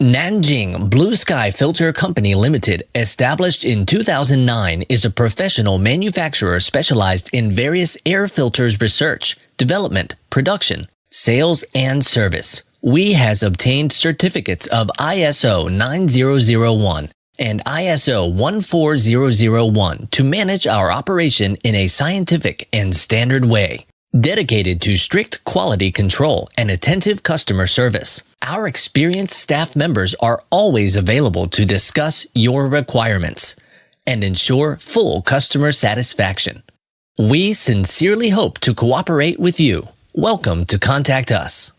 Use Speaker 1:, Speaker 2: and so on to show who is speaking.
Speaker 1: Nanjing Blue Sky Filter Company Limited, established in 2009, is a professional manufacturer specialized in various air filters research, development, production, sales, and service. We has obtained certificates of ISO 9001 and ISO 14001 to manage our operation in a scientific and standard way, dedicated to strict quality control and attentive customer service. Our experienced staff members are always available to discuss your requirements and ensure full customer satisfaction. We sincerely hope to cooperate with you. Welcome to contact us.